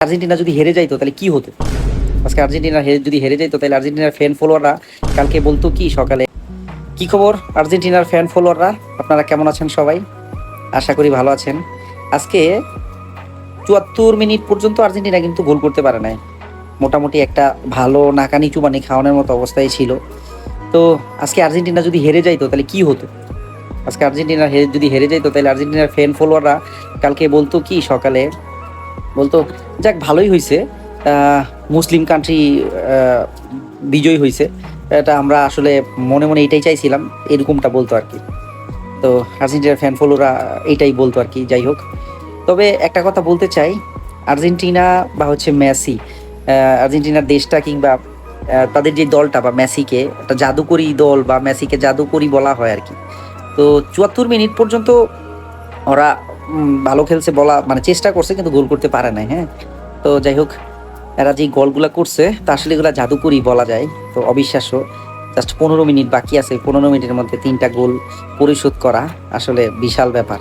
Argentina যদি হেরে যাইতো তাহলে কি হতো? আজকে আর্জেন্টিনা যদি হেরে যাইতো তাহলে আর্জেন্টিনার ফ্যান ফলোয়াররা কালকে বলতো কি সকালে, কি খবর আর্জেন্টিনার ফ্যান ফলোয়াররা, আপনারা কেমন আছেন সবাই? আশা করি ভালো আছেন। আজকে ৭৪ মিনিট পর্যন্ত আর্জেন্টিনা কিন্তু গোল করতে পারে নাই। মোটামুটি একটা ভালো নাকানি চুবানি খাওয়ানোর মতো অবস্থায় ছিল। তো আজকে আর্জেন্টিনা যদি হেরে যাইতো তাহলে কি হতো? আজকে আর্জেন্টিনা যদি হেরে যাইতো তাহলে আর্জেন্টিনার ফ্যান ফলোয়াররা কালকে বলতো কি সকালে, বলতো যাক ভালোই হয়েছে, মুসলিম কান্ট্রি বিজয়ী হয়েছে, এটা আমরা আসলে মনে মনে এটাই চাইছিলাম, এরকমটা বলতো আর কি। তো আর্জেন্টিনার ফ্যান ফলোরা এইটাই বলতো আর কি। যাই হোক, তবে একটা কথা বলতে চাই, আর্জেন্টিনা বা হচ্ছে মেসি, আর্জেন্টিনার দেশটা কিংবা তাদের যে দলটা বা মেসিকে একটা জাদুকরি দল বা মেসিকে জাদুকরি বলা হয় আর কি। তো ৭৪ মিনিট পর্যন্ত ওরা ভালো খেলছে বলা মানে চেষ্টা করছে, কিন্তু গোল করতে পারে নাই। হ্যাঁ, তো যাই হোক, এরা যে গোলগুলা করছে তা আসলে এগুলা জাদুকরি বলা যায়। তো অবিশ্বাস্য, জাস্ট 15 মিনিট বাকি আছে, 15 মিনিটের মধ্যে 3টা গোল পরিশোধ করা আসলে বিশাল ব্যাপার।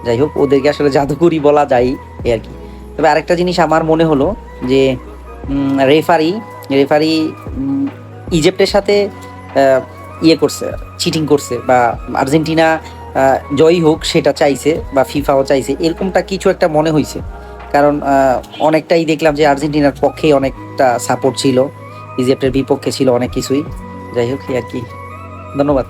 যাই হোক, ওদেরকে আসলে জাদুকরি বলা যায় এই আর কি। তবে আরেকটা জিনিস আমার মনে হলো যে রেফারি রেফারি ইজিপ্টের সাথে ইয়ে করছে, চিটিং করছে, বা আর্জেন্টিনা জয়ী হোক সেটা চাইছে, বা ফিফাও চাইছে, এরকমটা কিছু একটা মনে হয়েছে। কারণ অনেকটাই দেখলাম যে আর্জেন্টিনার পক্ষেই অনেকটা সাপোর্ট ছিল, ইজিপ্টের বিপক্ষে ছিল অনেক কিছুই। যাই হোক, এই আর কি। ধন্যবাদ।